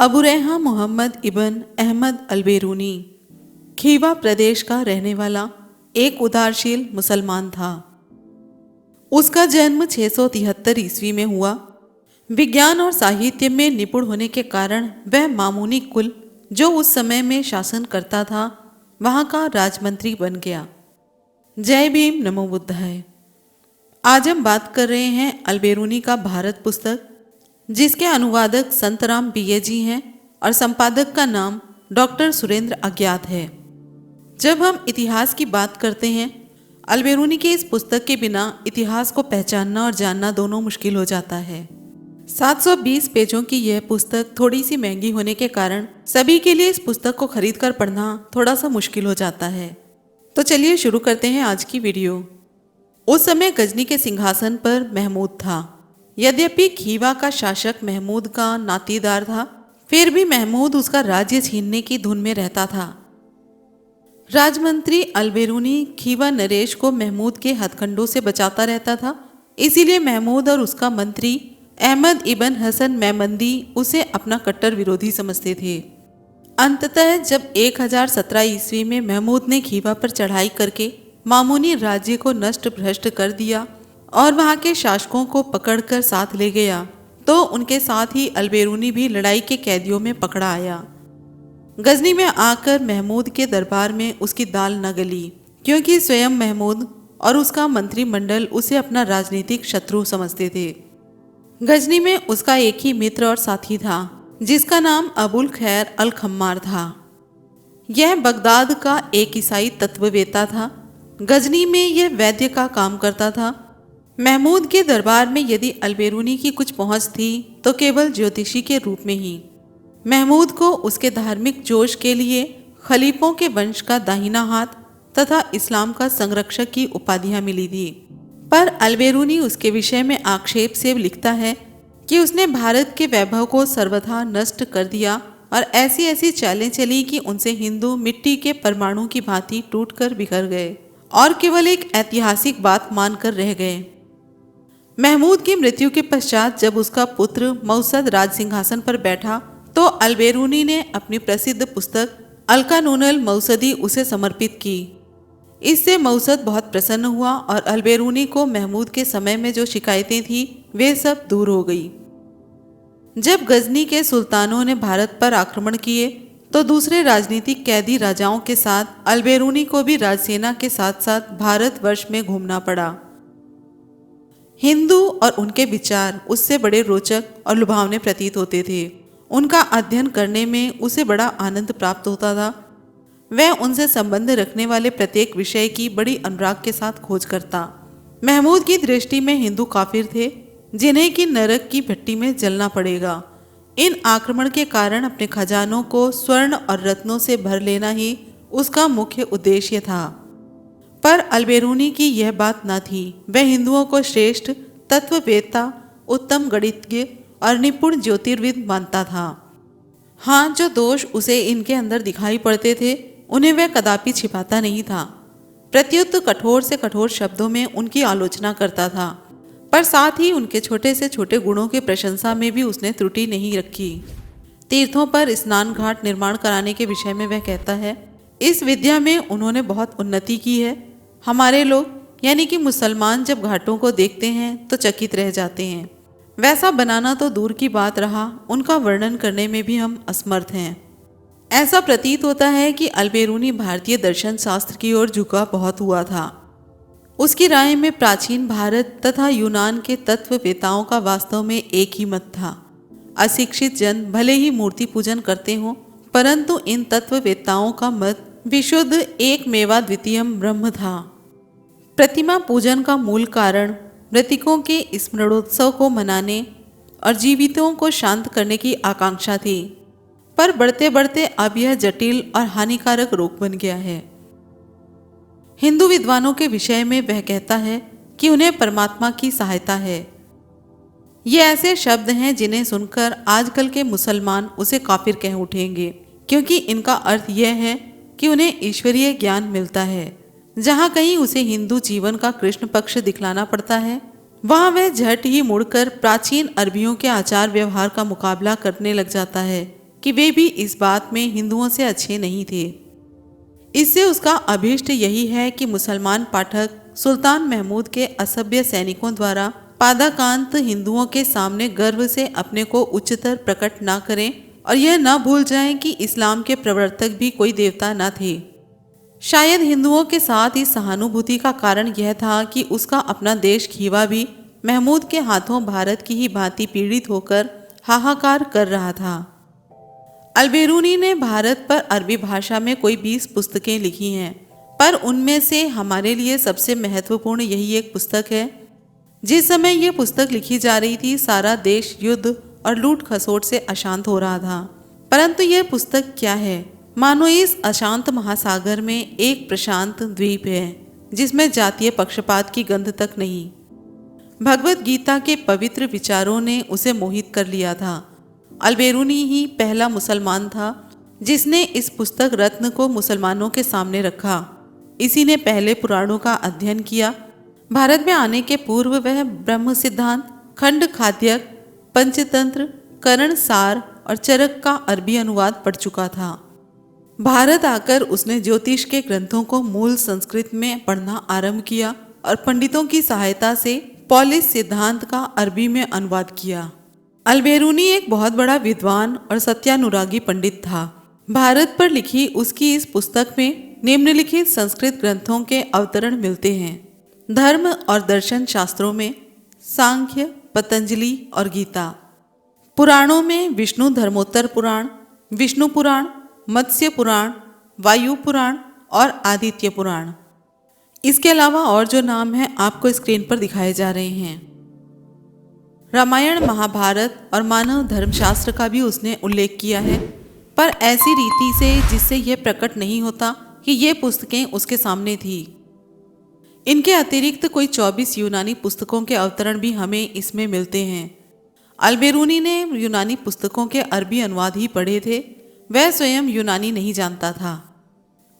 अबू रेहा मोहम्मद इब्न अहमद अल-बेरूनी खीवा प्रदेश का रहने वाला एक उदारशील मुसलमान था। उसका जन्म 673 ईस्वी में हुआ। विज्ञान और साहित्य में निपुण होने के कारण वह मामूनी कुल जो उस समय में शासन करता था वहाँ का राजमंत्री बन गया। जय भीम नमो बुद्धाय। आज हम बात कर रहे हैं अल-बेरूनी का भारत पुस्तक, जिसके अनुवादक संतराम बीए जी हैं और संपादक का नाम डॉक्टर सुरेंद्र अज्ञात है। जब हम इतिहास की बात करते हैं, अल-बेरूनी के इस पुस्तक के बिना इतिहास को पहचानना और जानना दोनों मुश्किल हो जाता है। 720 पेजों की यह पुस्तक थोड़ी सी महंगी होने के कारण सभी के लिए इस पुस्तक को खरीद कर पढ़ना थोड़ा सा मुश्किल हो जाता है। तो चलिए शुरू करते हैं आज की वीडियो। उस समय गजनी के सिंहासन पर महमूद था। यद्यपि खीवा का शासक महमूद का नातीदार था, फिर भी महमूद उसका राज्य छीनने की धुन में रहता था। राजमंत्री अल-बेरूनी खीवा नरेश को महमूद के हथकंडों से बचाता रहता था। इसीलिए महमूद और उसका मंत्री अहमद इब्न हसन मेमंदी उसे अपना कट्टर विरोधी समझते थे। अंततः जब 1017 ईस्वी में महमूद ने खीवा पर चढ़ाई करके मामूनी राज्य को नष्ट भ्रष्ट कर दिया और वहाँ के शासकों को पकड़कर साथ ले गया, तो उनके साथ ही अल-बेरूनी भी लड़ाई के कैदियों में पकड़ा आया। गजनी में आकर महमूद के दरबार में उसकी दाल न गली, क्योंकि स्वयं महमूद और उसका मंत्रिमंडल उसे अपना राजनीतिक शत्रु समझते थे। गजनी में उसका एक ही मित्र और साथी था, जिसका नाम अबुल खैर अल खम्मार था। यह बगदाद का एक ईसाई तत्ववेत्ता था। गजनी में यह वैद्य का काम करता था। महमूद के दरबार में यदि अल-बेरूनी की कुछ पहुंच थी तो केवल ज्योतिषी के रूप में ही। महमूद को उसके धार्मिक जोश के लिए खलीफों के वंश का दाहिना हाथ तथा इस्लाम का संरक्षक की उपाधियां मिली थी। पर अल-बेरूनी उसके विषय में आक्षेप से लिखता है कि उसने भारत के वैभव को सर्वथा नष्ट कर दिया और ऐसी ऐसी चालें चली कि उनसे हिंदू मिट्टी के परमाणु की भांति टूटकर बिखर गए और केवल एक ऐतिहासिक बात मानकर रह गए। महमूद की मृत्यु के पश्चात जब उसका पुत्र मौसद राज सिंहासन पर बैठा, तो अल-बेरूनी ने अपनी प्रसिद्ध पुस्तक अल-कानूनुल मौसदी उसे समर्पित की। इससे मौसद बहुत प्रसन्न हुआ और अल-बेरूनी को महमूद के समय में जो शिकायतें थी वे सब दूर हो गई। जब गजनी के सुल्तानों ने भारत पर आक्रमण किए, तो दूसरे राजनीतिक कैदी राजाओं के साथ अल-बेरूनी को भी राजसेना के साथ साथ भारतवर्ष में घूमना पड़ा। हिंदू और उनके विचार उससे बड़े रोचक और लुभावने प्रतीत होते थे। उनका अध्ययन करने में उसे बड़ा आनंद प्राप्त होता था। वह उनसे संबंध रखने वाले प्रत्येक विषय की बड़ी अनुराग के साथ खोज करता। महमूद की दृष्टि में हिंदू काफिर थे, जिन्हें कि नरक की भट्टी में जलना पड़ेगा। इन आक्रमण के कारण अपने खजानों को स्वर्ण और रत्नों से भर लेना ही उसका मुख्य उद्देश्य था। पर अल-बेरूनी की यह बात न थी। वह हिंदुओं को श्रेष्ठ तत्ववेत्ता, उत्तम गणितज्ञ और निपुण ज्योतिर्विद मानता था। हाँ, जो दोष उसे इनके अंदर दिखाई पड़ते थे उन्हें वह कदापि छिपाता नहीं था। प्रत्युत कठोर से कठोर शब्दों में उनकी आलोचना करता था, पर साथ ही उनके छोटे से छोटे गुणों की प्रशंसा में भी उसने त्रुटि नहीं रखी। तीर्थों पर स्नान घाट निर्माण कराने के विषय में वह कहता है, इस विद्या में उन्होंने बहुत उन्नति की है। हमारे लोग यानी कि मुसलमान जब घाटों को देखते हैं तो चकित रह जाते हैं। वैसा बनाना तो दूर की बात रहा, उनका वर्णन करने में भी हम असमर्थ हैं। ऐसा प्रतीत होता है कि अल-बेरूनी भारतीय दर्शन शास्त्र की ओर झुका बहुत हुआ था। उसकी राय में प्राचीन भारत तथा यूनान के तत्ववेताओं का वास्तव में एक ही मत था। अशिक्षित जन भले ही मूर्ति पूजन करते हों, परंतु इन तत्ववेताओं का मत विशुद्ध एक मेवा द्वितीयम ब्रह्म था। प्रतिमा पूजन का मूल कारण मृतकों के स्मरणोत्सव को मनाने और जीवितों को शांत करने की आकांक्षा थी, पर बढ़ते बढ़ते अब यह जटिल और हानिकारक रोग बन गया है। हिंदू विद्वानों के विषय में वह कहता है कि उन्हें परमात्मा की सहायता है। ये ऐसे शब्द हैं जिन्हें सुनकर आजकल के मुसलमान उसे काफिर कह उठेंगे, क्योंकि इनका अर्थ यह है कि उन्हें ईश्वरीय ज्ञान मिलता है। जहाँ कहीं उसे हिंदू जीवन का कृष्ण पक्ष दिखलाना पड़ता है, वहाँ वह झट ही मुड़कर प्राचीन अरबियों के आचार व्यवहार का मुकाबला करने लग जाता है। कि वे भी इस बात में हिंदुओं से अच्छे नहीं थे। इससे उसका अभीष्ट यही है कि मुसलमान पाठक सुल्तान महमूद के असभ्य सैनिकों द्वारा पादाकांत हिंदुओं के सामने गर्व से अपने को उच्चतर प्रकट न करें और यह न भूल जाएं कि इस्लाम के प्रवर्तक भी कोई देवता न थे। शायद हिंदुओं के साथ इस सहानुभूति का कारण यह था कि उसका अपना देश खीवा भी महमूद के हाथों भारत की ही भांति पीड़ित होकर हाहाकार कर रहा था। अलबेरूनी ने भारत पर अरबी भाषा में कोई 20 पुस्तकें लिखी हैं, पर उनमें से हमारे लिए सबसे महत्वपूर्ण यही एक पुस्तक है। जिस समय यह पुस्तक लिखी जा रही थी, सारा देश युद्ध और लूट खसोट से अशांत हो रहा था। परंतु यह पुस्तक क्या है? मानो इस अशांत महासागर में एक प्रशांत द्वीप है जिसमें जातीय पक्षपात की गंध तक नहीं। भगवत गीता के पवित्र विचारों ने उसे मोहित कर लिया था। अलबेरूनी ही पहला मुसलमान था जिसने इस पुस्तक रत्न को मुसलमानों के सामने रखा। इसी ने पहले पुराणों का अध्ययन किया। भारत में आने के पूर्व वह ब्रह्म सिद्धांत, खंड खाद्यक, पंचतंत्र, करण सार और चरक का अरबी अनुवाद पढ़ चुका था। भारत आकर उसने ज्योतिष के ग्रंथों को मूल संस्कृत में पढ़ना आरंभ किया और पंडितों की सहायता से पॉलिश सिद्धांत का अरबी में अनुवाद किया। अलबेरूनी एक बहुत बड़ा विद्वान और सत्यानुरागी पंडित था। भारत पर लिखी उसकी इस पुस्तक में निम्नलिखित संस्कृत ग्रंथों के अवतरण मिलते हैं। धर्म और दर्शन शास्त्रों में सांख्य, पतंजलि और गीता। पुराणों में विष्णु धर्मोत्तर पुराण, विष्णु पुराण, मत्स्य पुराण, वायु पुराण और आदित्य पुराण। इसके अलावा और जो नाम हैं आपको स्क्रीन पर दिखाए जा रहे हैं। रामायण, महाभारत और मानव धर्मशास्त्र का भी उसने उल्लेख किया है, पर ऐसी रीति से जिससे यह प्रकट नहीं होता कि ये पुस्तकें उसके सामने थी। इनके अतिरिक्त कोई 24 यूनानी पुस्तकों के अवतरण भी हमें इसमें मिलते हैं। अलबेरूनी ने यूनानी पुस्तकों के अरबी अनुवाद ही पढ़े थे, वह स्वयं यूनानी नहीं जानता था।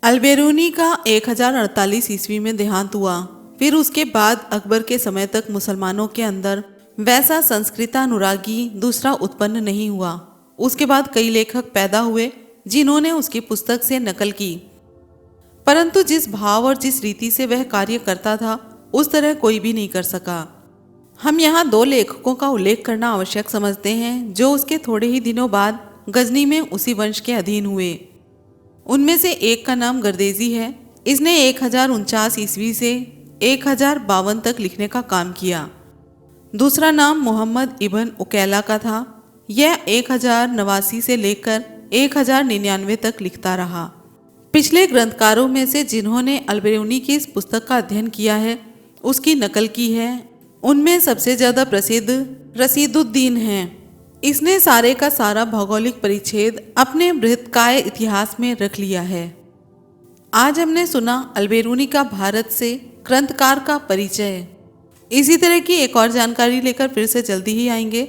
अलबेरूनी का 1048 ईस्वी में देहांत हुआ। फिर उसके बाद अकबर के समय तक मुसलमानों के अंदर वैसा संस्कृतानुरागी दूसरा उत्पन्न नहीं हुआ। उसके बाद कई लेखक पैदा हुए जिन्होंने उसकी पुस्तक से नकल की, परंतु जिस भाव और जिस रीति से वह कार्य करता था उस तरह कोई भी नहीं कर सका। हम यहाँ 2 लेखकों का उल्लेख करना आवश्यक समझते हैं जो उसके थोड़े ही दिनों बाद गजनी में उसी वंश के अधीन हुए। उनमें से एक का नाम गर्देजी है। इसने 1049 ईस्वी से 1052 तक लिखने का काम किया। दूसरा नाम मोहम्मद इब्न उकैला का था। यह 1089 से लेकर 1099 तक लिखता रहा। पिछले ग्रंथकारों में से जिन्होंने अलबेरूनी की इस पुस्तक का अध्ययन किया है, उसकी नकल की है, उनमें सबसे ज़्यादा प्रसिद्ध रसीदुद्दीन हैं। इसने सारे का सारा भौगोलिक परिच्छेद अपने बृहत्काय इतिहास में रख लिया है। आज हमने सुना अलबेरूनी का भारत से ग्रंथकार का परिचय। इसी तरह की एक और जानकारी लेकर फिर से जल्दी ही आएंगे।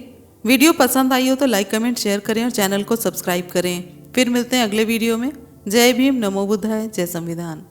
वीडियो पसंद आई हो तो लाइक, कमेंट, शेयर करें और चैनल को सब्सक्राइब करें। फिर मिलते हैं अगले वीडियो में। जय भीम, नमो बुद्धाय, जय संविधान।